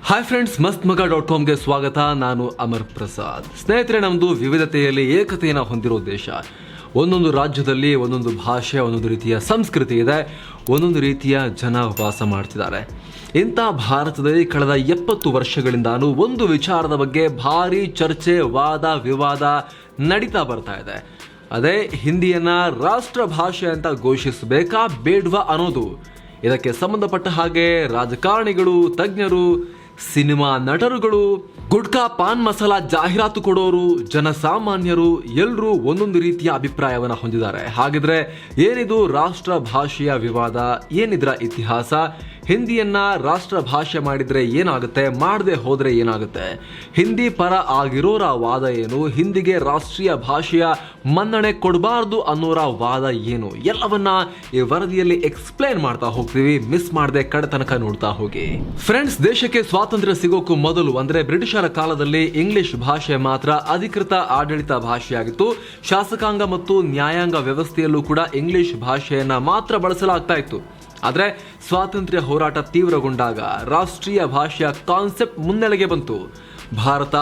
Hi friends, ಮಸ್ತ್ ಮಗ .comಗೆ ಸ್ವಾಗತ. ನಾನು ಅಮರ್ ಪ್ರಸಾದ್. ಸ್ನೇಹಿತರೆ, ನಮ್ಮದು ವಿವಿಧತೆಯಲ್ಲಿ ಏಕತೆಯನ್ನು ಹೊಂದಿರೋ ದೇಶ. ಒಂದೊಂದು ರಾಜ್ಯದಲ್ಲಿ ಒಂದೊಂದು ಭಾಷೆ, ಒಂದೊಂದು ರೀತಿಯ ಸಂಸ್ಕೃತಿ ಇದೆ, ಒಂದೊಂದು ರೀತಿಯ ಜನ ವಾಸ ಮಾಡ್ತಿದ್ದಾರೆ. ಇಂಥ ಭಾರತದಲ್ಲಿ ಕಳೆದ 70 ವರ್ಷಗಳಿಂದಾನು ಒಂದು ವಿಚಾರದ ಬಗ್ಗೆ ಭಾರಿ ಚರ್ಚೆ, ವಾದ ವಿವಾದ ನಡೀತಾ ಬರ್ತಾ ಇದೆ. ಅದೇ ಹಿಂದಿಯನ್ನ ರಾಷ್ಟ್ರ ಭಾಷೆ ಅಂತ ಘೋಷಿಸಬೇಕಾ ಬೇಡ್ವಾ ಅನ್ನೋದು. ಇದಕ್ಕೆ ಸಂಬಂಧಪಟ್ಟ ಹಾಗೆ ರಾಜಕಾರಣಿಗಳು, ತಜ್ಞರು, ಸಿನಿಮಾ ನಟರುಗಳು, ಗುಡ್ಕಾ ಪಾನ್ ಮಸಾಲ ಜಾಹೀರಾತು ಕೊಡೋರು, ಜನಸಾಮಾನ್ಯರು ಎಲ್ಲರೂ ಒಂದೊಂದು ರೀತಿಯ ಅಭಿಪ್ರಾಯವನ್ನು ಹೊಂದಿದ್ದಾರೆ. ಹಾಗಿದ್ರೆ ಏನಿದು ರಾಷ್ಟ್ರ ಭಾಷೆಯ ವಿವಾದ? ಏನಿದ್ರ ಇತಿಹಾಸ? ಹಿಂದಿಯನ್ನ ರಾಷ್ಟ್ರ ಭಾಷೆ ಮಾಡಿದ್ರೆ ಏನಾಗುತ್ತೆ, ಮಾಡದೆ ಹೋದ್ರೆ ಏನಾಗುತ್ತೆ? ಹಿಂದಿ ಪರ ಆಗಿರೋರ ವಾದ ಏನು? ಹಿಂದಿಗೆ ರಾಷ್ಟ್ರೀಯ ಭಾಷೆಯ ಮನ್ನಣೆ ಕೊಡಬಾರ್ದು ಅನ್ನೋರ ವಾದ ಏನು? ಎಲ್ಲವನ್ನ ಈ ವರದಿಯಲ್ಲಿ ಎಕ್ಸ್ಪ್ಲೇನ್ ಮಾಡ್ತಾ ಹೋಗ್ತೀವಿ. ಮಿಸ್ ಮಾಡದೆ ಕಡೆ ತನಕ ನೋಡ್ತಾ ಹೋಗಿ. ಫ್ರೆಂಡ್ಸ್, ದೇಶಕ್ಕೆ ಸ್ವಾತಂತ್ರ್ಯ ಸಿಗೋಕ್ಕೂ ಮೊದಲು ಅಂದ್ರೆ ಬ್ರಿಟಿಷರ ಕಾಲದಲ್ಲಿ ಇಂಗ್ಲಿಷ್ ಭಾಷೆ ಮಾತ್ರ ಅಧಿಕೃತ ಆಡಳಿತ ಭಾಷೆಯಾಗಿತ್ತು. ಶಾಸಕಾಂಗ ಮತ್ತು ನ್ಯಾಯಾಂಗ ವ್ಯವಸ್ಥೆಯಲ್ಲೂ ಕೂಡ ಇಂಗ್ಲಿಷ್ ಭಾಷೆಯನ್ನ ಮಾತ್ರ ಬಳಸಲಾಗ್ತಾ ಇತ್ತು. ಆದರೆ ಸ್ವಾತಂತ್ರ್ಯ ಹೋರಾಟ ತೀವ್ರಗೊಂಡಾಗ ರಾಷ್ಟ್ರೀಯ ಭಾಷೆಯ ಕಾನ್ಸೆಪ್ಟ್ ಮುನ್ನೆಲೆಗೆ ಬಂತು. ಭಾರತ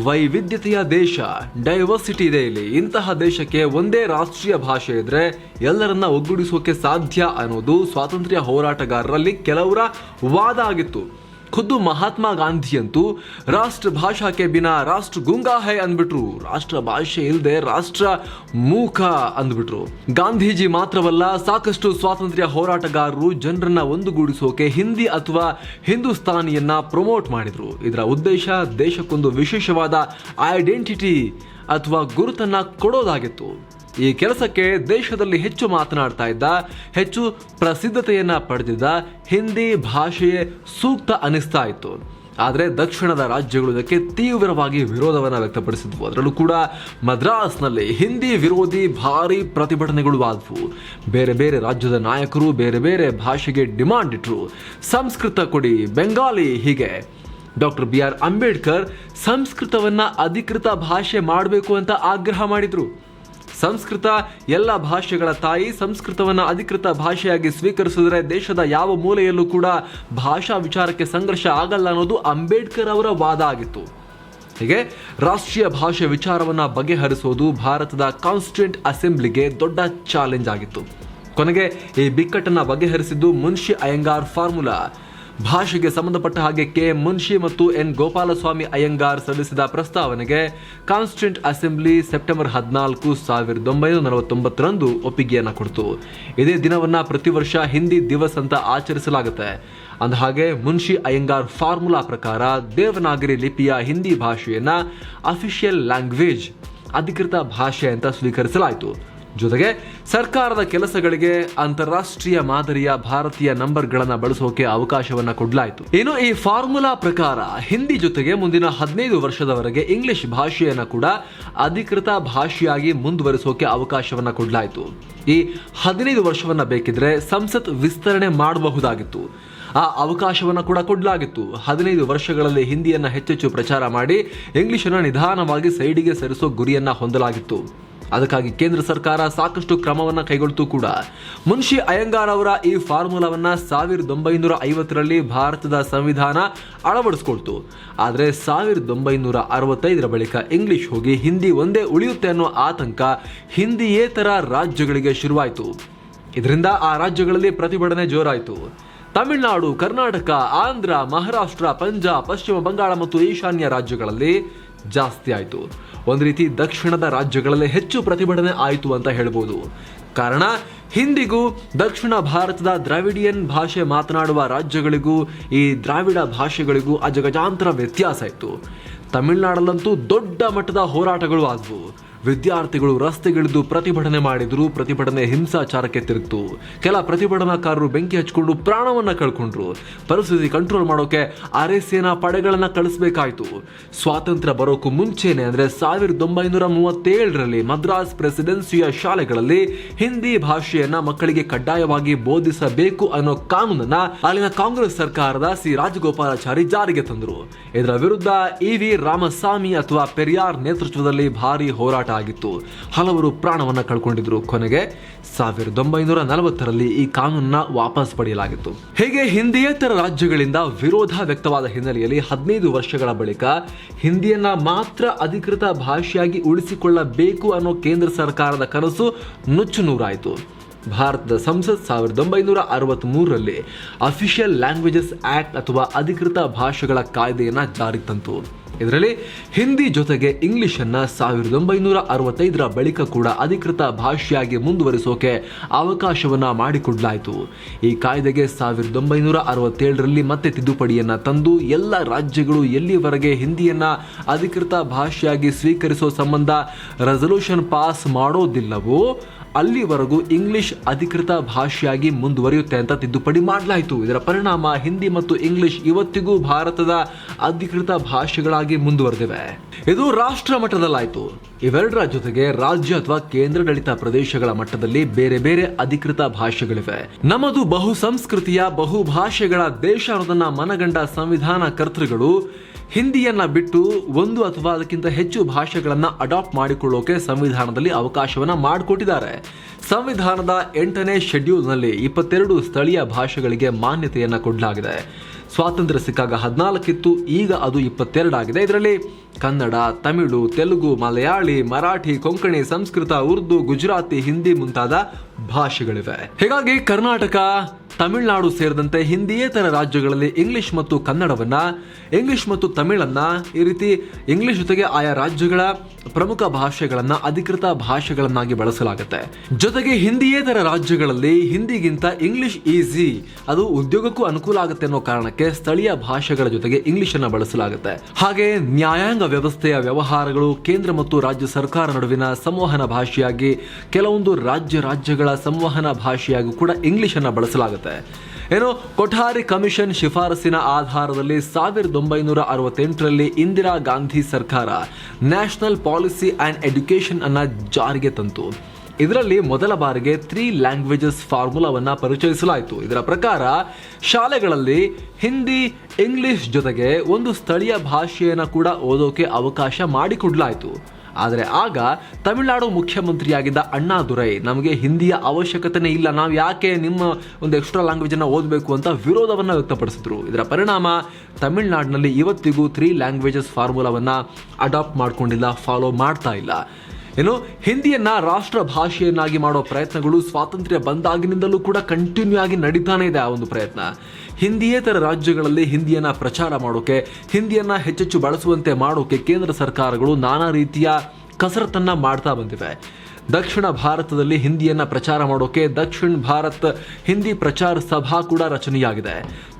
ವೈವಿಧ್ಯತೆಯ ದೇಶ, ಡೈವರ್ಸಿಟಿ ಇದೆ ಇಲ್ಲಿ. ಇಂತಹ ದೇಶಕ್ಕೆ ಒಂದೇ ರಾಷ್ಟ್ರೀಯ ಭಾಷೆ ಇದ್ರೆ ಎಲ್ಲರನ್ನ ಒಗ್ಗೂಡಿಸೋಕೆ ಸಾಧ್ಯ ಅನ್ನೋದು ಸ್ವಾತಂತ್ರ್ಯ ಹೋರಾಟಗಾರರಲ್ಲಿ ಕೆಲವರ ವಾದ ಆಗಿತ್ತು. ಖುದ್ದು ಮಹಾತ್ಮ ಗಾಂಧಿಯಂತೂ ರಾಷ್ಟ್ರ ಭಾಷಾ ಕೆ ಬಿನಾ ರಾಷ್ಟ್ರ ಗುಂಗಾ ಹೈ ಅಂದ್ಬಿಟ್ರು. ರಾಷ್ಟ್ರ ಭಾಷೆ ಇಲ್ಲದೆ ರಾಷ್ಟ್ರ ಮೂಕ ಅಂದ್ಬಿಟ್ರು. ಗಾಂಧೀಜಿ ಮಾತ್ರವಲ್ಲ, ಸಾಕಷ್ಟು ಸ್ವಾತಂತ್ರ್ಯ ಹೋರಾಟಗಾರರು ಜನರನ್ನ ಒಂದುಗೂಡಿಸೋಕೆ ಹಿಂದಿ ಅಥವಾ ಹಿಂದೂಸ್ತಾನಿಯನ್ನ ಪ್ರಮೋಟ್ ಮಾಡಿದ್ರು. ಇದರ ಉದ್ದೇಶ ದೇಶಕ್ಕೊಂದು ವಿಶೇಷವಾದ ಐಡೆಂಟಿಟಿ ಅಥವಾ ಗುರುತನ್ನ ಕೊಡೋದಾಗಿತ್ತು. ಈ ಕೆಲಸಕ್ಕೆ ದೇಶದಲ್ಲಿ ಹೆಚ್ಚು ಮಾತನಾಡ್ತಾ ಇದ್ದ, ಹೆಚ್ಚು ಪ್ರಸಿದ್ಧತೆಯನ್ನ ಪಡೆದಿದ್ದ ಹಿಂದಿ ಭಾಷೆಯೇ ಸೂಕ್ತ ಅನಿಸ್ತಾ ಇತ್ತು. ಆದರೆ ದಕ್ಷಿಣದ ರಾಜ್ಯಗಳು ಇದಕ್ಕೆ ತೀವ್ರವಾಗಿ ವಿರೋಧವನ್ನು ವ್ಯಕ್ತಪಡಿಸಿದ್ವು. ಅದರಲ್ಲೂ ಕೂಡ ಮದ್ರಾಸ್ನಲ್ಲಿ ಹಿಂದಿ ವಿರೋಧಿ ಭಾರಿ ಪ್ರತಿಭಟನೆಗಳು ಆದವು. ಬೇರೆ ಬೇರೆ ರಾಜ್ಯದ ನಾಯಕರು ಬೇರೆ ಬೇರೆ ಭಾಷೆಗೆ ಡಿಮಾಂಡ್ ಇಟ್ರು. ಸಂಸ್ಕೃತ ಕೊಡಿ, ಬೆಂಗಾಲಿ, ಹೀಗೆ. ಡಾಕ್ಟರ್ BR ಅಂಬೇಡ್ಕರ್ ಸಂಸ್ಕೃತವನ್ನ ಅಧಿಕೃತ ಭಾಷೆ ಮಾಡಬೇಕು ಅಂತ ಆಗ್ರಹ ಮಾಡಿದ್ರು. ಸಂಸ್ಕೃತ ಎಲ್ಲ ಭಾಷೆಗಳ ತಾಯಿ. ಸಂಸ್ಕೃತವನ್ನು ಅಧಿಕೃತ ಭಾಷೆಯಾಗಿ ಸ್ವೀಕರಿಸಿದ್ರೆ ದೇಶದ ಯಾವ ಮೂಲೆಯಲ್ಲೂ ಕೂಡ ಭಾಷಾ ವಿಚಾರಕ್ಕೆ ಸಂಘರ್ಷ ಆಗಲ್ಲ ಅನ್ನೋದು ಅಂಬೇಡ್ಕರ್ ಅವರ ವಾದ ಆಗಿತ್ತು. ಹೀಗೆ ರಾಷ್ಟ್ರೀಯ ಭಾಷೆ ವಿಚಾರವನ್ನ ಬಗೆಹರಿಸೋದು ಭಾರತದ ಕಾನ್ಸ್ಟಿಟ್ಯೂಂಟ್ ಅಸೆಂಬ್ಲಿಗೆ ದೊಡ್ಡ ಚಾಲೆಂಜ್ ಆಗಿತ್ತು. ಕೊನೆಗೆ ಈ ಬಿಕ್ಕಟ್ಟನ್ನ ಬಗೆಹರಿಸಿದ್ದು ಮುನ್ಷಿ ಅಯ್ಯಂಗಾರ್ ಫಾರ್ಮುಲಾ. ಭಾಷೆಗೆ ಸಂಬಂಧಪಟ್ಟ ಹಾಗೆ KM ಮುನ್ಷಿ ಮತ್ತು N ಗೋಪಾಲಸ್ವಾಮಿ ಅಯ್ಯಂಗಾರ್ ಸಲ್ಲಿಸಿದ ಪ್ರಸ್ತಾವನೆಗೆ ಕಾನ್ಸ್ಟಿಟ್ಯೂಂಟ್ ಅಸೆಂಬ್ಲಿ ಸೆಪ್ಟೆಂಬರ್ 14, 1949 ಒಪ್ಪಿಗೆಯನ್ನ ಕೊಡ್ತು. ಇದೇ ದಿನವನ್ನ ಪ್ರತಿ ವರ್ಷ ಹಿಂದಿ ದಿವಸ್ ಅಂತ ಆಚರಿಸಲಾಗುತ್ತೆ. ಅಂದಹಾಗೆ ಮುನ್ಷಿ ಅಯ್ಯಂಗಾರ್ ಫಾರ್ಮುಲಾ ಪ್ರಕಾರ ದೇವನಾಗರಿ ಲಿಪಿಯ ಹಿಂದಿ ಭಾಷೆಯನ್ನ ಅಫಿಷಿಯಲ್ ಲ್ಯಾಂಗ್ವೇಜ್, ಅಧಿಕೃತ ಭಾಷೆ ಅಂತ ಸ್ವೀಕರಿಸಲಾಯಿತು. ಜೊತೆಗೆ ಸರ್ಕಾರದ ಕೆಲಸಗಳಿಗೆ ಅಂತಾರಾಷ್ಟ್ರೀಯ ಮಾದರಿಯ ಭಾರತೀಯ ನಂಬರ್ಗಳನ್ನು ಬಳಸೋಕೆ ಅವಕಾಶವನ್ನ ಕೊಡಲಾಯಿತು. ಇನ್ನು ಈ ಫಾರ್ಮುಲಾ ಪ್ರಕಾರ ಹಿಂದಿ ಜೊತೆಗೆ ಮುಂದಿನ 15 ವರ್ಷದವರೆಗೆ ಇಂಗ್ಲಿಷ್ ಭಾಷೆಯನ್ನ ಕೂಡ ಅಧಿಕೃತ ಭಾಷೆಯಾಗಿ ಮುಂದುವರಿಸೋಕೆ ಅವಕಾಶವನ್ನ ಕೊಡಲಾಯಿತು. ಈ 15 ವರ್ಷವನ್ನ ಬೇಕಿದ್ರೆ ಸಂಸತ್ ವಿಸ್ತರಣೆ ಮಾಡಬಹುದಾಗಿತ್ತು. ಆ ಅವಕಾಶವನ್ನ ಕೂಡ ಕೊಡಲಾಗಿತ್ತು. 15 ವರ್ಷಗಳಲ್ಲಿ ಹಿಂದಿಯನ್ನ ಹೆಚ್ಚೆಚ್ಚು ಪ್ರಚಾರ ಮಾಡಿ ಇಂಗ್ಲಿಷನ್ನ ನಿಧಾನವಾಗಿ ಸೈಡಿಗೆ ಸರಿಸೋ ಗುರಿಯನ್ನ ಹೊಂದಲಾಗಿತ್ತು. ಅದಕ್ಕಾಗಿ ಕೇಂದ್ರ ಸರ್ಕಾರ ಸಾಕಷ್ಟು ಕ್ರಮವನ್ನ ಕೈಗೊಳ್ತು ಕೂಡ. ಮುನ್ಷಿ ಅಯ್ಯಂಗಾರ್ ಅವರ ಈ ಫಾರ್ಮುಲಾವನ್ನ 1950ರಲ್ಲಿ ಭಾರತದ ಸಂವಿಧಾನ ಅಳವಡಿಸಿಕೊಳ್ತು. ಆದರೆ 1965ರ ಬಳಿಕ ಇಂಗ್ಲಿಷ್ ಹೋಗಿ ಹಿಂದಿ ಒಂದೇ ಉಳಿಯುತ್ತೆ ಅನ್ನೋ ಆತಂಕ ಹಿಂದಿಯೇತರ ರಾಜ್ಯಗಳಿಗೆ ಶುರುವಾಯಿತು. ಇದರಿಂದ ಆ ರಾಜ್ಯಗಳಲ್ಲಿ ಪ್ರತಿಭಟನೆ ಜೋರಾಯಿತು. ತಮಿಳುನಾಡು, ಕರ್ನಾಟಕ, ಆಂಧ್ರ, ಮಹಾರಾಷ್ಟ್ರ, ಪಂಜಾಬ್, ಪಶ್ಚಿಮ ಬಂಗಾಳ ಮತ್ತು ಈಶಾನ್ಯ ರಾಜ್ಯಗಳಲ್ಲಿ ಜಾಸ್ತಿ ಆಯಿತು. ಒಂದು ರೀತಿ ದಕ್ಷಿಣದ ರಾಜ್ಯಗಳಲ್ಲಿ ಹೆಚ್ಚು ಪ್ರತಿಭಟನೆ ಆಯಿತು ಅಂತ ಹೇಳ್ಬೋದು. ಕಾರಣ, ಹಿಂದಿಗೂ ದಕ್ಷಿಣ ಭಾರತದ ದ್ರಾವಿಡಿಯನ್ ಭಾಷೆ ಮಾತನಾಡುವ ರಾಜ್ಯಗಳಿಗೂ ಈ ದ್ರಾವಿಡ ಭಾಷೆಗಳಿಗೂ ಅಜಗಜಾಂತರ ವ್ಯತ್ಯಾಸ ಇತ್ತು. ತಮಿಳುನಾಡಲ್ಲಂತೂ ದೊಡ್ಡ ಮಟ್ಟದ ಹೋರಾಟಗಳು ಆದವು. ವಿದ್ಯಾರ್ಥಿಗಳು ರಸ್ತೆಗಿಳಿದು ಪ್ರತಿಭಟನೆ ಮಾಡಿದ್ರು. ಪ್ರತಿಭಟನೆ ಹಿಂಸಾಚಾರಕ್ಕೆ ತಿರುಗಿತು. ಕೆಲ ಪ್ರತಿಭಟನಾಕಾರರು ಬೆಂಕಿ ಹಚ್ಚಿಕೊಂಡು ಪ್ರಾಣವನ್ನ ಕಳ್ಕೊಂಡ್ರು. ಪರಿಸ್ಥಿತಿ ಕಂಟ್ರೋಲ್ ಮಾಡೋಕೆ ಅರೆ ಸೇನಾ ಪಡೆಗಳನ್ನ ಕಳಿಸಬೇಕಾಯಿತು. ಸ್ವಾತಂತ್ರ್ಯ ಬರೋಕ್ಕೂ ಮುಂಚೆನೆ ಅಂದ್ರೆ 1937ರಲ್ಲಿ ಮದ್ರಾಸ್ ಪ್ರೆಸಿಡೆನ್ಸಿಯ ಶಾಲೆಗಳಲ್ಲಿ ಹಿಂದಿ ಭಾಷೆಯನ್ನ ಮಕ್ಕಳಿಗೆ ಕಡ್ಡಾಯವಾಗಿ ಬೋಧಿಸಬೇಕು ಅನ್ನೋ ಕಾನೂನನ್ನ ಅಲ್ಲಿನ ಕಾಂಗ್ರೆಸ್ ಸರ್ಕಾರದ C ರಾಜಗೋಪಾಲಾಚಾರಿ ಜಾರಿಗೆ ತಂದರು. ಇದರ ವಿರುದ್ಧ EV ರಾಮಸ್ವಾಮಿ ಅಥವಾ ಪೆರಿಯಾರ್ ನೇತೃತ್ವದಲ್ಲಿ ಭಾರಿ ಹೋರಾಟ ಮಾಡಲಾಗಿತ್ತು. ಹಲವರು ಪ್ರಾಣವನ್ನು ಕಳ್ಕೊಂಡಿದ್ರು. ಕೊನೆಗೆ 1940ರಲ್ಲಿ ಈ ಕಾನೂನನ್ನ ವಾಪಸ್ ಪಡೆಯಲಾಗಿತ್ತು. ಹೀಗೆ ಹಿಂದಿಯೇತರ ರಾಜ್ಯಗಳಿಂದ ವಿರೋಧ ವ್ಯಕ್ತವಾದ ಹಿನ್ನೆಲೆಯಲ್ಲಿ 15 ವರ್ಷಗಳ ಬಳಿಕ ಹಿಂದಿಯನ್ನ ಮಾತ್ರ ಅಧಿಕೃತ ಭಾಷೆಯಾಗಿ ಉಳಿಸಿಕೊಳ್ಳಬೇಕು ಅನ್ನೋ ಕೇಂದ್ರ ಸರ್ಕಾರದ ಕನಸು ನುಚ್ಚುನೂರಾಯಿತು. ಭಾರತದ ಸಂಸತ್ 1963ರಲ್ಲಿ ಅಫಿಷಿಯಲ್ ಲ್ಯಾಂಗ್ವೇಜಸ್ ಆಕ್ಟ್ ಅಥವಾ ಅಧಿಕೃತ ಭಾಷೆಗಳ ಕಾಯ್ದೆಯನ್ನ ಜಾರಿಗೆ ತಂತು. ಇದರಲ್ಲಿ ಹಿಂದಿ ಜೊತೆಗೆ ಇಂಗ್ಲಿಷ್ ಅನ್ನ 1965ರ ಬಳಿಕ ಕೂಡ ಅಧಿಕೃತ ಭಾಷೆಯಾಗಿ ಮುಂದುವರಿಸೋಕೆ ಅವಕಾಶವನ್ನ ಮಾಡಿಕೊಡಲಾಯಿತು. ಈ ಕಾಯ್ದೆಗೆ 1967ರಲ್ಲಿ ಮತ್ತೆ ತಿದ್ದುಪಡಿಯನ್ನ ತಂದು ಎಲ್ಲ ರಾಜ್ಯಗಳು ಎಲ್ಲಿವರೆಗೆ ಹಿಂದಿಯನ್ನ ಅಧಿಕೃತ ಭಾಷೆಯಾಗಿ ಸ್ವೀಕರಿಸೋ ಸಂಬಂಧ ರೆಸಲ್ಯೂಷನ್ ಪಾಸ್ ಮಾಡೋದಿಲ್ಲವೋ ಅಲ್ಲಿವರೆಗೂ ಇಂಗ್ಲಿಷ್ ಅಧಿಕೃತ ಭಾಷೆಯಾಗಿ ಮುಂದುವರಿಯುತ್ತೆ ಅಂತ ತಿದ್ದುಪಡಿ ಮಾಡಲಾಯಿತು. ಇದರ ಪರಿಣಾಮ ಹಿಂದಿ ಮತ್ತು ಇಂಗ್ಲಿಷ್ ಇವತ್ತಿಗೂ ಭಾರತದ ಅಧಿಕೃತ ಭಾಷೆಗಳಾಗಿ ಮುಂದುವರೆದಿವೆ. ಇದು ರಾಷ್ಟ್ರ ಮಟ್ಟದಲ್ಲಾಯಿತು. ಇವೆರಡರ ಜೊತೆಗೆ ರಾಜ್ಯ ಅಥವಾ ಕೇಂದ್ರಾಡಳಿತ ಪ್ರದೇಶಗಳ ಮಟ್ಟದಲ್ಲಿ ಬೇರೆ ಬೇರೆ ಅಧಿಕೃತ ಭಾಷೆಗಳಿವೆ. ನಮ್ಮದು ಬಹು ಸಂಸ್ಕೃತಿಯ ಬಹು ಭಾಷೆಗಳ ದೇಶ ಅನ್ನೋದನ್ನ ಮನಗಂಡ ಸಂವಿಧಾನ ಕರ್ತೃಗಳು ಹಿಂದಿಯನ್ನ ಬಿಟ್ಟು ಒಂದು ಅಥವಾ ಅದಕ್ಕಿಂತ ಹೆಚ್ಚು ಭಾಷೆಗಳನ್ನ ಅಡಾಪ್ಟ್ ಮಾಡಿಕೊಳ್ಳೋಕೆ ಸಂವಿಧಾನದಲ್ಲಿ ಅವಕಾಶವನ್ನ ಮಾಡಿಕೊಟ್ಟಿದ್ದಾರೆ. ಸಂವಿಧಾನದ 8ನೇ ಶೆಡ್ಯೂಲ್ನಲ್ಲಿ 22 ಸ್ಥಳೀಯ ಭಾಷೆಗಳಿಗೆ ಮಾನ್ಯತೆಯನ್ನ ಕೊಡಲಾಗಿದೆ. ಸ್ವಾತಂತ್ರ್ಯ ಸಿಕ್ಕಾಗ 14 ಇತ್ತು, ಈಗ ಅದು 22 ಆಗಿದೆ. ಇದರಲ್ಲಿ ಕನ್ನಡ, ತಮಿಳು, ತೆಲುಗು, ಮಲಯಾಳಿ, ಮರಾಠಿ, ಕೊಂಕಣಿ, ಸಂಸ್ಕೃತ, ಉರ್ದು, ಗುಜರಾತಿ, ಹಿಂದಿ ಮುಂತಾದ ಭಾಷೆಗಳಿವೆ. ಹೀಗಾಗಿ ಕರ್ನಾಟಕ, ತಮಿಳುನಾಡು ಸೇರಿದಂತೆ ಹಿಂದಿಯೇತರ ರಾಜ್ಯಗಳಲ್ಲಿ ಇಂಗ್ಲಿಷ್ ಮತ್ತು ಕನ್ನಡವನ್ನ, ಇಂಗ್ಲಿಷ್ ಮತ್ತು ತಮಿಳನ್ನ, ಈ ರೀತಿ ಇಂಗ್ಲಿಷ್ ಜೊತೆಗೆ ಆಯಾ ರಾಜ್ಯಗಳ ಪ್ರಮುಖ ಭಾಷೆಗಳನ್ನ ಅಧಿಕೃತ ಭಾಷೆಗಳನ್ನಾಗಿ ಬಳಸಲಾಗುತ್ತೆ. ಜೊತೆಗೆ ಹಿಂದಿಯೇತರ ರಾಜ್ಯಗಳಲ್ಲಿ ಹಿಂದಿಗಿಂತ ಇಂಗ್ಲಿಷ್ ಈಸಿ, ಅದು ಉದ್ಯೋಗಕ್ಕೂ ಅನುಕೂಲ ಆಗುತ್ತೆ ಅನ್ನೋ ಕಾರಣಕ್ಕೆ ಸ್ಥಳೀಯ ಭಾಷೆಗಳ ಜೊತೆಗೆ ಇಂಗ್ಲಿಷ್ ಅನ್ನ ಬಳಸಲಾಗುತ್ತೆ. ಹಾಗೆ ನ್ಯಾಯಾಂಗ ವ್ಯವಸ್ಥೆಯ ವ್ಯವಹಾರಗಳು ಕೇಂದ್ರ ಮತ್ತು ರಾಜ್ಯ ಸರ್ಕಾರ ನಡುವಿನ ಸಂವಹನ ಭಾಷೆಯಾಗಿ, ಕೆಲವೊಂದು ರಾಜ್ಯಗಳ ಸಂವಹನ ಭಾಷೆಯಾಗಿ ಕೂಡ ಇಂಗ್ಲಿಷ್ ಅನ್ನ ಬಳಸಲಾಗುತ್ತೆ. ಏನು, ಕೊಠಾರಿ ಕಮಿಷನ್ ಶಿಫಾರಸಿನ ಆಧಾರದಲ್ಲಿ 1968ರಲ್ಲಿ ಇಂದಿರಾ ಗಾಂಧಿ ಸರ್ಕಾರ ನ್ಯಾಷನಲ್ ಪಾಲಿಸಿ ಅಂಡ್ ಎಡ್ಯುಕೇಷನ್ ಅನ್ನ ಜಾರಿಗೆ ತಂತು. ಇದರಲ್ಲಿ ಮೊದಲ ಬಾರಿಗೆ 3 ಲ್ಯಾಂಗ್ವೇಜಸ್ ಫಾರ್ಮುಲಾವನ್ನ ಪರಿಚಯಿಸಲಾಯಿತು. ಇದರ ಪ್ರಕಾರ ಶಾಲೆಗಳಲ್ಲಿ ಹಿಂದಿ, ಇಂಗ್ಲಿಷ್ ಜೊತೆಗೆ ಒಂದು ಸ್ಥಳೀಯ ಭಾಷೆಯನ್ನು ಕೂಡ ಓದೋಕೆ ಅವಕಾಶ ಮಾಡಿಕೊಡಲಾಯಿತು. ಆದರೆ ಆಗ ತಮಿಳುನಾಡು ಮುಖ್ಯಮಂತ್ರಿಯಾಗಿದ್ದ ಅಣ್ಣಾದುರೈ ನಮಗೆ ಹಿಂದಿಯ ಅವಶ್ಯಕತೆನೇ ಇಲ್ಲ, ನಾವು ಯಾಕೆ ನಿಮ್ಮ ಒಂದು ಎಕ್ಸ್ಟ್ರಾ ಲ್ಯಾಂಗ್ವೇಜನ್ನು ಓದಬೇಕು ಅಂತ ವಿರೋಧವನ್ನು ವ್ಯಕ್ತಪಡಿಸಿದ್ರು. ಇದರ ಪರಿಣಾಮ ತಮಿಳುನಾಡಿನಲ್ಲಿ ಇವತ್ತಿಗೂ 3 ಲ್ಯಾಂಗ್ವೇಜಸ್ ಫಾರ್ಮುಲಾವನ್ನು ಅಡಾಪ್ಟ್ ಮಾಡ್ಕೊಂಡಿಲ್ಲ, ಫಾಲೋ ಮಾಡ್ತಾ ಇಲ್ಲ. ಏನು, ಹಿಂದಿಯನ್ನ ರಾಷ್ಟ್ರ ಭಾಷೆಯನ್ನಾಗಿ ಮಾಡೋ ಪ್ರಯತ್ನಗಳು ಸ್ವಾತಂತ್ರ್ಯ ಬಂದಾಗಿನಿಂದಲೂ ಕೂಡ ಕಂಟಿನ್ಯೂ ಆಗಿ ನಡೀತಾನೆ ಇದೆ. ಆ ಒಂದು ಪ್ರಯತ್ನ ಹಿಂದಿಯೇತರ ರಾಜ್ಯಗಳಲ್ಲಿ ಹಿಂದಿಯನ್ನ ಪ್ರಚಾರ ಮಾಡೋಕೆ, ಹಿಂದಿಯನ್ನ ಹೆಚ್ಚೆಚ್ಚು ಬಳಸುವಂತೆ ಮಾಡೋಕೆ ಕೇಂದ್ರ ಸರ್ಕಾರಗಳು ನಾನಾ ರೀತಿಯ ಕಸರತ್ತನ್ನ ಮಾಡ್ತಾ ಬಂದಿವೆ. ದಕ್ಷಿಣ ಭಾರತದಲ್ಲಿ ಹಿಂದಿಯನ್ನ ಪ್ರಚಾರ ಮಾಡೋಕೆ ದಕ್ಷಿಣ ಭಾರತ್ ಹಿಂದಿ ಪ್ರಚಾರ ಸಭಾ ಕೂಡ ರಚನೆಯಾಗಿದೆ.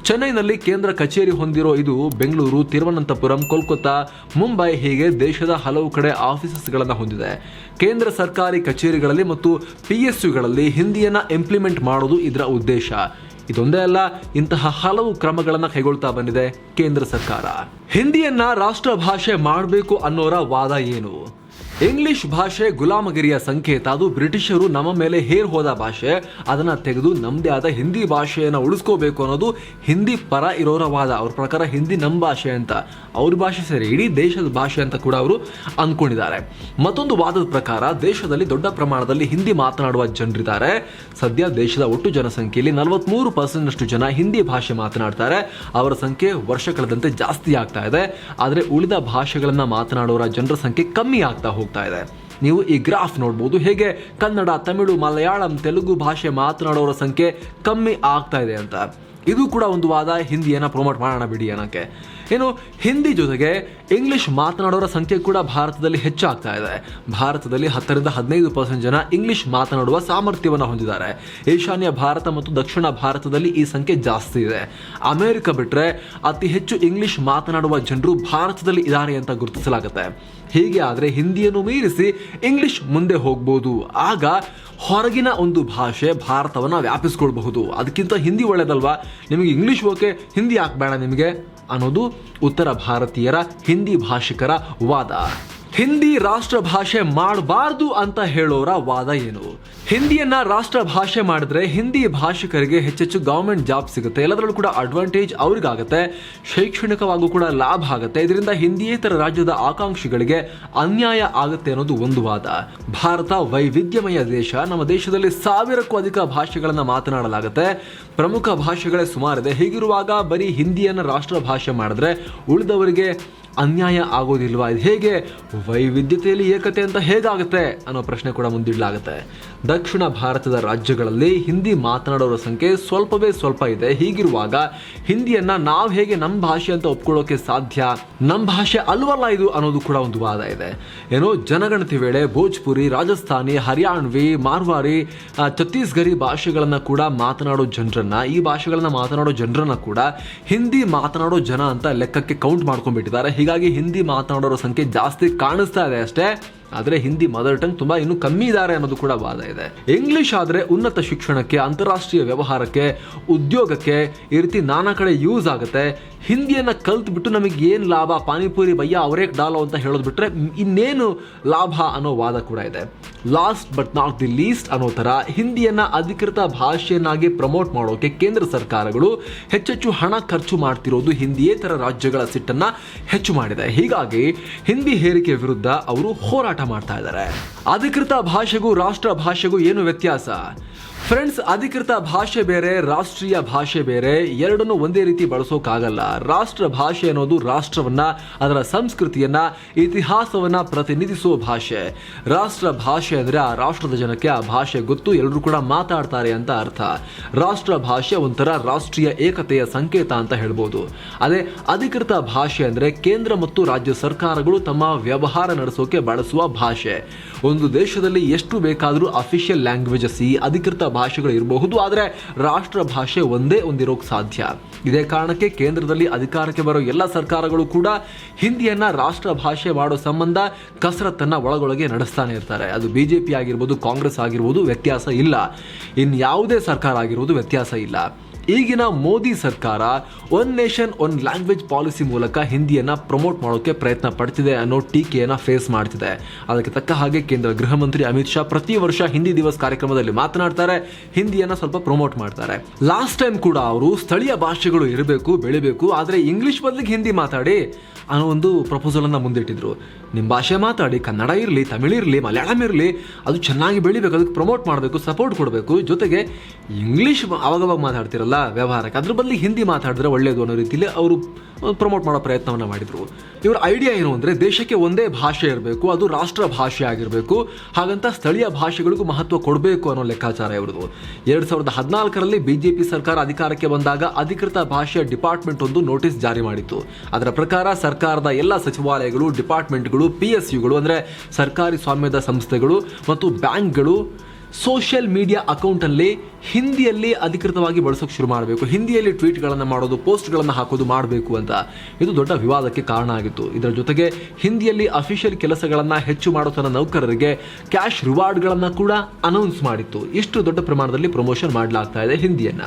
ಚೆನ್ನೈನಲ್ಲಿ ಕೇಂದ್ರ ಕಚೇರಿ ಹೊಂದಿರೋ ಇದು ಬೆಂಗಳೂರು, ತಿರುವನಂತಪುರಂ, ಕೋಲ್ಕತ್ತಾ, ಮುಂಬೈ ಹೀಗೆ ದೇಶದ ಹಲವು ಕಡೆ ಆಫೀಸಸ್ಗಳನ್ನು ಹೊಂದಿದೆ. ಕೇಂದ್ರ ಸರ್ಕಾರಿ ಕಚೇರಿಗಳಲ್ಲಿ ಮತ್ತು PSUಗಳಲ್ಲಿ ಹಿಂದಿಯನ್ನ ಇಂಪ್ಲಿಮೆಂಟ್ ಮಾಡೋದು ಇದರ ಉದ್ದೇಶ. ಇದೊಂದೇ ಅಲ್ಲ, ಇಂತಹ ಹಲವು ಕ್ರಮಗಳನ್ನು ಕೈಗೊಳ್ತಾ ಬಂದಿದೆ ಕೇಂದ್ರ ಸರ್ಕಾರ. ಹಿಂದಿಯನ್ನ ರಾಷ್ಟ್ರ ಭಾಷೆ ಮಾಡಬೇಕು ಅನ್ನೋರ ವಾದ ಏನು? ಇಂಗ್ಲಿಷ್ ಭಾಷೆ ಗುಲಾಮಗಿರಿಯ ಸಂಕೇತ, ಅದು ಬ್ರಿಟಿಷರು ನಮ್ಮ ಮೇಲೆ ಹೇರ್ ಹೋದ ಭಾಷೆ, ಅದನ್ನ ತೆಗೆದು ನಮ್ಮದೇ ಆದ ಹಿಂದಿ ಭಾಷೆಯನ್ನು ಉಳಿಸ್ಕೋಬೇಕು ಅನ್ನೋದು ಹಿಂದಿ ಪರ ಇರೋರ ವಾದ. ಅವ್ರ ಪ್ರಕಾರ ಹಿಂದಿ ನಮ್ಮ ಭಾಷೆ ಅಂತ, ಅವ್ರ ಭಾಷೆ ಸರಿ, ಇಡೀ ದೇಶದ ಭಾಷೆ ಅಂತ ಕೂಡ ಅವರು ಅಂದ್ಕೊಂಡಿದ್ದಾರೆ. ಮತ್ತೊಂದು ವಾದದ ಪ್ರಕಾರ ದೇಶದಲ್ಲಿ ದೊಡ್ಡ ಪ್ರಮಾಣದಲ್ಲಿ ಹಿಂದಿ ಮಾತನಾಡುವ ಜನರಿದ್ದಾರೆ. ಸದ್ಯ ದೇಶದ ಒಟ್ಟು ಜನಸಂಖ್ಯೆಯಲ್ಲಿ 43% ಜನ ಹಿಂದಿ ಭಾಷೆ ಮಾತನಾಡ್ತಾರೆ. ಅವರ ಸಂಖ್ಯೆ ವರ್ಷ ಕಳೆದಂತೆ ಜಾಸ್ತಿ ಆಗ್ತಾ ಇದೆ. ಆದರೆ ಉಳಿದ ಭಾಷೆಗಳನ್ನ ಮಾತನಾಡುವ ಜನರ ಸಂಖ್ಯೆ ಕಮ್ಮಿ ಆಗ್ತಾ ಹೋಗ್ತಾ ಇದೆ. ನೀವು ಈ ಗ್ರಾಫ್ ನೋಡಬಹುದು, ಹೇಗೆ ಕನ್ನಡ, ತಮಿಳು, ಮಲಯಾಳಂ, ತೆಲುಗು ಭಾಷೆ ಮಾತನಾಡೋರ ಸಂಖ್ಯೆ ಕಮ್ಮಿ ಆಗ್ತಾ ಇದೆ ಅಂತ. ಇದು ಕೂಡ ಒಂದು ವಾದ, ಹಿಂದಿಯನ್ನು ಪ್ರಮೋಟ್ ಮಾಡೋಣ ಬಿಡಿ ಅನ್ನೋಕ್ಕೆ. ಏನು, ಹಿಂದಿ ಜೊತೆಗೆ ಇಂಗ್ಲಿಷ್ ಮಾತನಾಡೋರ ಸಂಖ್ಯೆ ಕೂಡ ಭಾರತದಲ್ಲಿ ಹೆಚ್ಚಾಗ್ತಾ ಇದೆ. ಭಾರತದಲ್ಲಿ 10ರಿಂದ 15% ಜನ ಇಂಗ್ಲಿಷ್ ಮಾತನಾಡುವ ಸಾಮರ್ಥ್ಯವನ್ನು ಹೊಂದಿದ್ದಾರೆ. ಈಶಾನ್ಯ ಭಾರತ ಮತ್ತು ದಕ್ಷಿಣ ಭಾರತದಲ್ಲಿ ಈ ಸಂಖ್ಯೆ ಜಾಸ್ತಿ ಇದೆ. ಅಮೆರಿಕ ಬಿಟ್ಟರೆ ಅತಿ ಹೆಚ್ಚು ಇಂಗ್ಲಿಷ್ ಮಾತನಾಡುವ ಜನರು ಭಾರತದಲ್ಲಿ ಇದ್ದಾರೆ ಅಂತ ಗುರುತಿಸಲಾಗುತ್ತೆ. ಹೀಗೆ ಆದರೆ ಹಿಂದಿಯನ್ನು ಮೀರಿಸಿ ಇಂಗ್ಲಿಷ್ ಮುಂದೆ ಹೋಗ್ಬೋದು. ಆಗ ಹೊರಗಿನ ಒಂದು ಭಾಷೆ ಭಾರತವನ್ನು ವ್ಯಾಪಿಸ್ಕೊಳ್ಬಹುದು. ಅದಕ್ಕಿಂತ ಹಿಂದಿ ಒಳ್ಳೆಯದಲ್ವಾ, ನಿಮಗೆ ಇಂಗ್ಲಿಷ್ ಓಕೆ, ಹಿಂದಿ ಯಾಕೆ ಬೇಡ ನಿಮಗೆ ಅನ್ನೋದು ಉತ್ತರ ಭಾರತೀಯರ ಹಿಂದಿ ಭಾಷಿಕರ ವಾದ. ಹಿಂದಿ ರಾಷ್ಟ್ರ ಭಾಷೆ ಮಾಡಬಾರ್ದು ಅಂತ ಹೇಳೋರ ವಾದ ಏನು? ಹಿಂದಿಯನ್ನ ರಾಷ್ಟ್ರ ಭಾಷೆ ಮಾಡಿದ್ರೆ ಹಿಂದಿ ಭಾಷಿಕರಿಗೆ ಹೆಚ್ಚೆಚ್ಚು ಗವರ್ಮೆಂಟ್ ಜಾಬ್ ಸಿಗುತ್ತೆ, ಎಲ್ಲದರಲ್ಲೂ ಕೂಡ ಅಡ್ವಾಂಟೇಜ್ ಅವ್ರಿಗಾಗುತ್ತೆ, ಶೈಕ್ಷಣಿಕವಾಗೂ ಕೂಡ ಲಾಭ ಆಗುತ್ತೆ, ಇದರಿಂದ ಹಿಂದಿಯೇತರ ರಾಜ್ಯದ ಆಕಾಂಕ್ಷಿಗಳಿಗೆ ಅನ್ಯಾಯ ಆಗುತ್ತೆ ಅನ್ನೋದು ಒಂದು ವಾದ. ಭಾರತ ವೈವಿಧ್ಯಮಯ ದೇಶ, ನಮ್ಮ ದೇಶದಲ್ಲಿ 1000ಕ್ಕೂ ಅಧಿಕ ಭಾಷೆಗಳನ್ನ ಮಾತನಾಡಲಾಗುತ್ತೆ, ಪ್ರಮುಖ ಭಾಷೆಗಳೇ ಸುಮಾರಿದೆ. ಹೀಗಿರುವಾಗ ಬರೀ ಹಿಂದಿಯನ್ನ ರಾಷ್ಟ್ರ ಭಾಷೆ ಮಾಡಿದ್ರೆ ಉಳಿದವರಿಗೆ ಅನ್ಯಾಯ ಆಗೋದಿಲ್ವಾ? ಇದು ಹೇಗೆ ವೈವಿಧ್ಯತೆಯಲ್ಲಿ ಏಕತೆ ಅಂತ ಹೇಗಾಗುತ್ತೆ ಅನ್ನೋ ಪ್ರಶ್ನೆ ಕೂಡ ಮುಂದಿಡಲಾಗುತ್ತೆ. ದಕ್ಷಿಣ ಭಾರತದ ರಾಜ್ಯಗಳಲ್ಲಿ ಹಿಂದಿ ಮಾತನಾಡೋರ ಸಂಖ್ಯೆ ಸ್ವಲ್ಪವೇ ಸ್ವಲ್ಪ ಇದೆ. ಹೀಗಿರುವಾಗ ಹಿಂದಿಯನ್ನ ನಾವು ಹೇಗೆ ನಮ್ಮ ಭಾಷೆ ಅಂತ ಒಪ್ಕೊಳ್ಳೋಕೆ ಸಾಧ್ಯ? ನಮ್ಮ ಭಾಷೆ ಅಲ್ವಲ್ಲ ಇದು ಅನ್ನೋದು ಕೂಡ ಒಂದು ವಾದ ಇದೆ. ಏನೋ ಜನಗಣತಿ ವೇಳೆ ಭೋಜ್ಪುರಿ, ರಾಜಸ್ಥಾನಿ, ಹರಿಯಾಣವಿ, ಮಾರ್ವಾರಿ, ಛತ್ತೀಸ್ಗಢಿ ಭಾಷೆಗಳನ್ನ ಕೂಡ ಮಾತನಾಡೋ ಜನರನ್ನ, ಈ ಭಾಷೆಗಳನ್ನ ಮಾತನಾಡೋ ಜನರನ್ನ ಕೂಡ ಹಿಂದಿ ಮಾತನಾಡೋ ಜನ ಅಂತ ಲೆಕ್ಕಕ್ಕೆ ಕೌಂಟ್ ಮಾಡ್ಕೊಂಡ್ಬಿಟ್ಟಿದ್ದಾರೆ. ಹೀಗಾಗಿ ಹಿಂದಿ ಮಾತನಾಡೋರ ಸಂಖ್ಯೆ ಜಾಸ್ತಿ ಕಾಣಿಸ್ತಾ ಇದೆ ಅಷ್ಟೇ, ಆದರೆ ಹಿಂದಿ ಮದರ್ ಟಂಗ್ ತುಂಬಾ ಇನ್ನೂ ಕಮ್ಮಿ ಇದ್ದಾರೆ ಅನ್ನೋದು ಕೂಡ ವಾದ ಇದೆ. ಇಂಗ್ಲಿಷ್ ಆದ್ರೆ ಉನ್ನತ ಶಿಕ್ಷಣಕ್ಕೆ, ಅಂತಾರಾಷ್ಟ್ರೀಯ ವ್ಯವಹಾರಕ್ಕೆ, ಉದ್ಯೋಗಕ್ಕೆ ಈ ರೀತಿ ನಾನಾ ಕಡೆ ಯೂಸ್ ಆಗುತ್ತೆ. ಹಿಂದಿಯನ್ನ ಕಲ್ತು ಬಿಟ್ಟು ನಮಗೆ ಏನು ಲಾಭ? ಪಾನಿಪುರಿ ಭಯ್ಯ ಅವರೇಕ್ ಡಾಲೋ ಅಂತ ಹೇಳೋದು ಬಿಟ್ರೆ ಇನ್ನೇನು ಲಾಭ ಅನ್ನೋ ವಾದ ಕೂಡ ಇದೆ. Last but not the list ಅನ್ನೋ ತರ ಹಿಂದಿಯನ್ನ ಅಧಿಕೃತ ಭಾಷೆಯನ್ನಾಗಿ ಪ್ರಮೋಟ್ ಮಾಡೋಕೆ ಕೇಂದ್ರ ಸರ್ಕಾರಗಳು ಹೆಚ್ಚೆಚ್ಚು ಹಣ ಖರ್ಚು ಮಾಡ್ತಿರೋದು ಹಿಂದಿಯೇತರ ರಾಜ್ಯಗಳ ಸಿಟ್ಟನ್ನ ಹೆಚ್ಚು ಮಾಡಿದೆ. ಹೀಗಾಗಿ ಹಿಂದಿ ಹೇರಿಕೆ ವಿರುದ್ಧ ಅವರು ಹೋರಾಟ ಮಾಡ್ತಾ ಇದ್ದಾರೆ. ಅಧಿಕೃತ ಭಾಷೆಗೂ ರಾಷ್ಟ್ರ ಭಾಷೆಗೂ ಏನು ವ್ಯತ್ಯಾಸ? ಫ್ರೆಂಡ್ಸ್, ಅಧಿಕೃತ ಭಾಷೆ ಬೇರೆ, ರಾಷ್ಟ್ರೀಯ ಭಾಷೆ ಬೇರೆ, ಎರಡನ್ನೂ ಒಂದೇ ರೀತಿ ಬಳಸೋಕ್ಕಾಗಲ್ಲ. ರಾಷ್ಟ್ರ ಭಾಷೆ ಅನ್ನೋದು ರಾಷ್ಟ್ರವನ್ನ, ಅದರ ಸಂಸ್ಕೃತಿಯನ್ನ, ಇತಿಹಾಸವನ್ನ ಪ್ರತಿನಿಧಿಸುವ ಭಾಷೆ. ರಾಷ್ಟ್ರ ಭಾಷೆ ಅಂದ್ರೆ ಆ ರಾಷ್ಟ್ರದ ಜನಕ್ಕೆ ಆ ಭಾಷೆ ಗೊತ್ತು, ಎಲ್ಲರೂ ಕೂಡ ಮಾತಾಡ್ತಾರೆ ಅಂತ ಅರ್ಥ. ರಾಷ್ಟ್ರ ಭಾಷೆ ಒಂಥರ ರಾಷ್ಟ್ರೀಯ ಏಕತೆಯ ಸಂಕೇತ ಅಂತ ಹೇಳ್ಬೋದು. ಅದೇ ಅಧಿಕೃತ ಭಾಷೆ ಅಂದ್ರೆ ಕೇಂದ್ರ ಮತ್ತು ರಾಜ್ಯ ಸರ್ಕಾರಗಳು ತಮ್ಮ ವ್ಯವಹಾರ ನಡೆಸೋಕೆ ಬಳಸುವ ಭಾಷೆ. ಒಂದು ದೇಶದಲ್ಲಿ ಎಷ್ಟು ಬೇಕಾದರೂ ಅಫಿಷಿಯಲ್ ಲ್ಯಾಂಗ್ವೇಜಸ್, ಈ ಅಧಿಕೃತ ಭಾಷೆಗಳು ಇರಬಹುದು, ಆದರೆ ರಾಷ್ಟ್ರ ಭಾಷೆ ಒಂದೇ ಒಂದಿರೋಕೆ ಸಾಧ್ಯ. ಇದೇ ಕಾರಣಕ್ಕೆ ಕೇಂದ್ರದಲ್ಲಿ ಅಧಿಕಾರಕ್ಕೆ ಬರೋ ಎಲ್ಲ ಸರ್ಕಾರಗಳು ಕೂಡ ಹಿಂದಿಯನ್ನ ರಾಷ್ಟ್ರ ಭಾಷೆ ಮಾಡೋ ಸಂಬಂಧ ಕಸರತ್ತನ್ನ ಒಳಗೊಳಗೆ ನಡೆಸ್ತಾನೆ ಇರ್ತಾರೆ. ಅದು ಬಿಜೆಪಿ ಆಗಿರ್ಬೋದು, ಕಾಂಗ್ರೆಸ್ ಆಗಿರ್ಬೋದು, ವ್ಯತ್ಯಾಸ ಇಲ್ಲ. ಇನ್ಯಾವುದೇ ಸರ್ಕಾರ ಆಗಿರ್ಬೋದು, ವ್ಯತ್ಯಾಸ ಇಲ್ಲ. ಈಗಿನ ಮೋದಿ ಸರ್ಕಾರ one nation one language policy ಮೂಲಕ ಹಿಂದಿಯನ್ನ ಪ್ರಮೋಟ್ ಮಾಡೋಕೆ ಪ್ರಯತ್ನ ಪಡ್ತಿದೆ ಅನ್ನೋ ಟೀಕೆಯನ್ನ ಫೇಸ್ ಮಾಡ್ತಿದೆ. ಅದಕ್ಕೆ ತಕ್ಕ ಹಾಗೆ ಕೇಂದ್ರ ಗೃಹ ಮಂತ್ರಿ ಅಮಿತ್ ಶಾ ಪ್ರತಿ ವರ್ಷ ಹಿಂದಿ ದಿವಸ್ ಕಾರ್ಯಕ್ರಮದಲ್ಲಿ ಮಾತನಾಡ್ತಾರೆ, ಹಿಂದಿಯನ್ನ ಸ್ವಲ್ಪ ಪ್ರಮೋಟ್ ಮಾಡ್ತಾರೆ. ಲಾಸ್ಟ್ ಟೈಮ್ ಕೂಡ ಅವರು ಸ್ಥಳೀಯ ಭಾಷೆಗಳು ಇರಬೇಕು, ಬೆಳಿಬೇಕು, ಆದರೆ ಇಂಗ್ಲಿಷ್ ಬದಲಿಗೆ ಹಿಂದಿ ಮಾತಾಡಿ ಅನ್ನೋ ಒಂದು ಪ್ರಪೋಸಲ್ ಅನ್ನ ಮುಂದಿಟ್ಟಿದ್ರು. ನಿಮ್ಮ ಭಾಷೆ ಮಾತಾಡಿ, ಕನ್ನಡ ಇರಲಿ, ತಮಿಳು ಇರಲಿ, ಮಲಯಾಳಂ ಇರಲಿ, ಅದು ಚೆನ್ನಾಗಿ ಬೆಳಿಬೇಕು, ಅದಕ್ಕೆ ಪ್ರಮೋಟ್ ಮಾಡಬೇಕು, ಸಪೋರ್ಟ್ ಕೊಡಬೇಕು. ಜೊತೆಗೆ ಇಂಗ್ಲಿಷ್ ಅವಾಗವಾಗ ಮಾತಾಡ್ತಿರಲ್ಲ ವ್ಯವಹಾರಕ್ಕೆ, ಅದ್ರ ಬದಲಿಗೆ ಹಿಂದಿ ಮಾತಾಡಿದ್ರೆ ಒಳ್ಳೆಯದು ಅನ್ನೋ ರೀತಿಯಲ್ಲಿ ಅವರು ಪ್ರಮೋಟ್ ಮಾಡೋ ಪ್ರಯತ್ನವನ್ನು ಮಾಡಿದ್ರು. ಇವರ ಐಡಿಯಾ ಏನು ಅಂದರೆ ದೇಶಕ್ಕೆ ಒಂದೇ ಭಾಷೆ ಇರಬೇಕು, ಅದು ರಾಷ್ಟ್ರ ಭಾಷೆ ಆಗಿರಬೇಕು, ಹಾಗಂತ ಸ್ಥಳೀಯ ಭಾಷೆಗಳಿಗೂ ಮಹತ್ವ ಕೊಡಬೇಕು ಅನ್ನೋ ಲೆಕ್ಕಾಚಾರ ಇವ್ರದ್ದು. 2014ರಲ್ಲಿ ಬಿಜೆಪಿ ಸರ್ಕಾರ ಅಧಿಕಾರಕ್ಕೆ ಬಂದಾಗ ಅಧಿಕೃತ ಭಾಷೆಯ ಡಿಪಾರ್ಟ್ಮೆಂಟ್ ಒಂದು ನೋಟಿಸ್ ಜಾರಿ ಮಾಡಿತ್ತು. ಅದರ ಪ್ರಕಾರ ಸರ್ಕಾರದ ಎಲ್ಲ ಸಚಿವಾಲಯಗಳು, ಡಿಪಾರ್ಟ್ಮೆಂಟ್ಗಳು, PSUಗಳು ಅಂದರೆ ಸರ್ಕಾರಿ ಸ್ವಾಮ್ಯದ ಸಂಸ್ಥೆಗಳು ಮತ್ತು ಬ್ಯಾಂಕ್ಗಳು ಸೋಷಿಯಲ್ ಮೀಡಿಯಾ ಅಕೌಂಟಲ್ಲಿ ಹಿಂದಿಯಲ್ಲಿ ಅಧಿಕೃತವಾಗಿ ಬಳಸೋಕೆ ಶುರು ಮಾಡಬೇಕು, ಹಿಂದಿಯಲ್ಲಿ ಟ್ವೀಟ್ಗಳನ್ನು ಮಾಡೋದು, ಪೋಸ್ಟ್ಗಳನ್ನು ಹಾಕೋದು ಮಾಡಬೇಕು ಅಂತ. ಇದು ದೊಡ್ಡ ವಿವಾದಕ್ಕೆ ಕಾರಣ ಆಗಿತ್ತು. ಇದರ ಜೊತೆಗೆ ಹಿಂದಿಯಲ್ಲಿ ಅಫಿಷಿಯಲ್ ಕೆಲಸಗಳನ್ನು ಹೆಚ್ಚು ಮಾಡೋ ತನ್ನ ನೌಕರರಿಗೆ ಕ್ಯಾಶ್ ರಿವಾರ್ಡ್ಗಳನ್ನು ಕೂಡ ಅನೌನ್ಸ್ ಮಾಡಿತ್ತು. ಇಷ್ಟು ದೊಡ್ಡ ಪ್ರಮಾಣದಲ್ಲಿ ಪ್ರಮೋಷನ್ ಮಾಡಲಾಗ್ತಾ ಇದೆ ಹಿಂದಿಯನ್ನ.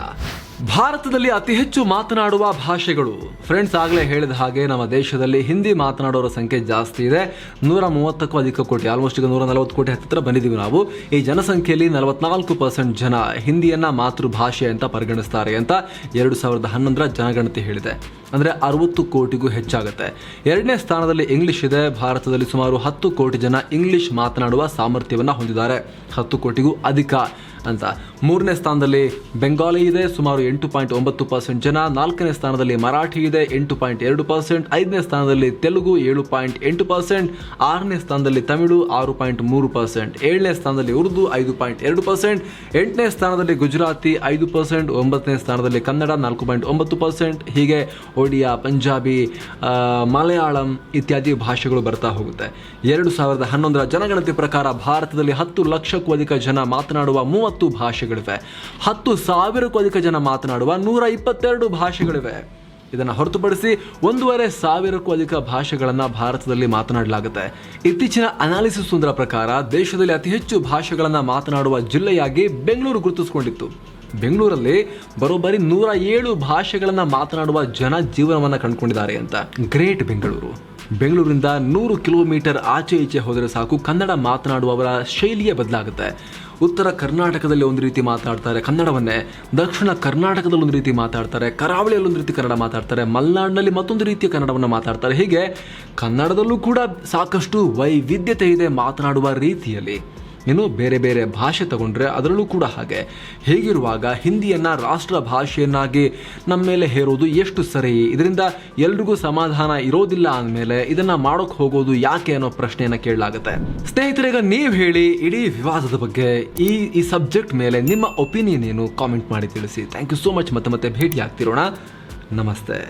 ಭಾರತದಲ್ಲಿ ಅತಿ ಹೆಚ್ಚು ಮಾತನಾಡುವ ಭಾಷೆಗಳು. ಫ್ರೆಂಡ್ಸ್, ಆಗಲೇ ಹೇಳಿದ ಹಾಗೆ ನಮ್ಮ ದೇಶದಲ್ಲಿ ಹಿಂದಿ ಮಾತನಾಡೋರ ಸಂಖ್ಯೆ ಜಾಸ್ತಿ ಇದೆ. 130ಕ್ಕೂ ಅಧಿಕ ಕೋಟಿ, ಆಲ್ಮೋಸ್ಟ್ ಈಗ 140 ಕೋಟಿ ಹತ್ತಿರ ಬಂದಿದ್ದೀವಿ ನಾವು. ಈ ಜನಸಂಖ್ಯೆಯಲ್ಲಿ 44% ಜನ ಹಿಂದಿಯನ್ನ ಮಾತೃಭಾಷೆ ಅಂತ ಪರಿಗಣಿಸ್ತಾರೆ ಅಂತ 2011ರ ಜನಗಣತಿ ಹೇಳಿದೆ. ಅಂದರೆ 60 ಕೋಟಿಗೂ ಹೆಚ್ಚಾಗುತ್ತೆ. 2ನೇ ಸ್ಥಾನದಲ್ಲಿ ಇಂಗ್ಲಿಷ್ ಇದೆ. ಭಾರತದಲ್ಲಿ ಸುಮಾರು 10 ಕೋಟಿ ಜನ ಇಂಗ್ಲಿಷ್ ಮಾತನಾಡುವ ಸಾಮರ್ಥ್ಯವನ್ನು ಹೊಂದಿದ್ದಾರೆ, 10 ಕೋಟಿಗೂ ಅಧಿಕ ಅಂತ. 3ನೇ ಸ್ಥಾನದಲ್ಲಿ ಬೆಂಗಾಲಿ ಇದೆ, ಸುಮಾರು 8.9% ಜನ. 4ನೇ ಸ್ಥಾನದಲ್ಲಿ ಮರಾಠಿ ಇದೆ, 8.2%. 5ನೇ ಸ್ಥಾನದಲ್ಲಿ ತೆಲುಗು 7.8%. 6ನೇ ಸ್ಥಾನದಲ್ಲಿ ತಮಿಳು 6.3%. 7ನೇ ಸ್ಥಾನದಲ್ಲಿ ಉರ್ದು 5.2%. 8ನೇ ಸ್ಥಾನದಲ್ಲಿ ಗುಜರಾತಿ 5%. 9ನೇ ಸ್ಥಾನದಲ್ಲಿ ಕನ್ನಡ 4.9%. ಹೀಗೆ ಒಡಿಯಾ, ಪಂಜಾಬಿ, ಮಲಯಾಳಂ ಇತ್ಯಾದಿ ಭಾಷೆಗಳು ಬರ್ತಾ ಹೋಗುತ್ತೆ. 2011ರ ಜನಗಣತಿ ಪ್ರಕಾರ ಭಾರತದಲ್ಲಿ 10 ಲಕ್ಷಕ್ಕೂ ಅಧಿಕ ಜನ ಮಾತನಾಡುವ 30 ಭಾಷೆಗಳಿವೆ. 10,000ಕ್ಕೂ ಅಧಿಕ ಜನ ಮಾತನಾಡುವ 122 ಭಾಷೆಗಳಿವೆ. ಇದನ್ನು ಹೊರತುಪಡಿಸಿ 1,500ಕ್ಕೂ ಅಧಿಕ ಭಾಷೆಗಳನ್ನು ಭಾರತದಲ್ಲಿ ಮಾತನಾಡಲಾಗುತ್ತೆ. ಇತ್ತೀಚಿನ ಅನಾಲಿಸಿಸ್ ಒಂದರ ಪ್ರಕಾರ ದೇಶದಲ್ಲಿ ಅತಿ ಹೆಚ್ಚು ಭಾಷೆಗಳನ್ನು ಮಾತನಾಡುವ ಜಿಲ್ಲೆಯಾಗಿ ಬೆಂಗಳೂರು ಗುರುತಿಸಿಕೊಂಡಿತ್ತು. ಬೆಂಗಳೂರಲ್ಲಿ ಬರೋಬ್ಬರಿ 107 ಭಾಷೆಗಳನ್ನು ಮಾತನಾಡುವ ಜನ ಜೀವನವನ್ನು ಕಂಡುಕೊಂಡಿದ್ದಾರೆ ಅಂತ. ಗ್ರೇಟ್ ಬೆಂಗಳೂರು. ಬೆಂಗಳೂರಿಂದ 100 ಕಿಲೋಮೀಟರ್ ಆಚೆ ಈಚೆ ಹೋದರೆ ಸಾಕು ಕನ್ನಡ ಮಾತನಾಡುವವರ ಶೈಲಿಯೇ ಬದಲಾಗುತ್ತೆ. ಉತ್ತರ ಕರ್ನಾಟಕದಲ್ಲಿ ಒಂದು ರೀತಿ ಮಾತಾಡ್ತಾರೆ ಕನ್ನಡವನ್ನೇ, ದಕ್ಷಿಣ ಕರ್ನಾಟಕದಲ್ಲಿ ಒಂದು ರೀತಿ ಮಾತಾಡ್ತಾರೆ, ಕರಾವಳಿಯಲ್ಲಿ ಒಂದು ರೀತಿ ಕನ್ನಡ ಮಾತಾಡ್ತಾರೆ, ಮಲೆನಾಡಿನಲ್ಲಿ ಮತ್ತೊಂದು ರೀತಿಯ ಕನ್ನಡವನ್ನು ಮಾತಾಡ್ತಾರೆ. ಹೀಗೆ ಕನ್ನಡದಲ್ಲೂ ಕೂಡ ಸಾಕಷ್ಟು ವೈವಿಧ್ಯತೆ ಇದೆ ಮಾತನಾಡುವ ರೀತಿಯಲ್ಲಿ. ಇನ್ನು ಬೇರೆ ಬೇರೆ ಭಾಷೆ ತಗೊಂಡ್ರೆ ಅದರಲ್ಲೂ ಕೂಡ ಹಾಗೆ. ಹೀಗಿರುವಾಗ ಹಿಂದಿಯನ್ನು ರಾಷ್ಟ್ರ ಭಾಷೆಯನ್ನಾಗಿ ನಮ್ಮ ಮೇಲೆ ಹೇರೋದು ಎಷ್ಟು ಸರಿ? ಇದರಿಂದ ಎಲ್ರಿಗೂ ಸಮಾಧಾನ ಇರೋದಿಲ್ಲ ಅಂದಮೇಲೆ ಇದನ್ನು ಮಾಡೋಕ್ಕೆ ಹೋಗೋದು ಯಾಕೆ ಅನ್ನೋ ಪ್ರಶ್ನೆಯನ್ನು ಕೇಳಲಾಗುತ್ತೆ. ಸ್ನೇಹಿತರೆ, ಈಗ ನೀವು ಹೇಳಿ ಇಡೀ ವಿವಾದದ ಬಗ್ಗೆ, ಈ ಸಬ್ಜೆಕ್ಟ್ ಮೇಲೆ ನಿಮ್ಮ ಒಪಿನಿಯನ್ ಏನು? ಕಾಮೆಂಟ್ ಮಾಡಿ ತಿಳಿಸಿ. Thank you so much. ಮತ್ತೆ ಭೇಟಿ ಆಗ್ತಿರೋಣ. ನಮಸ್ತೆ.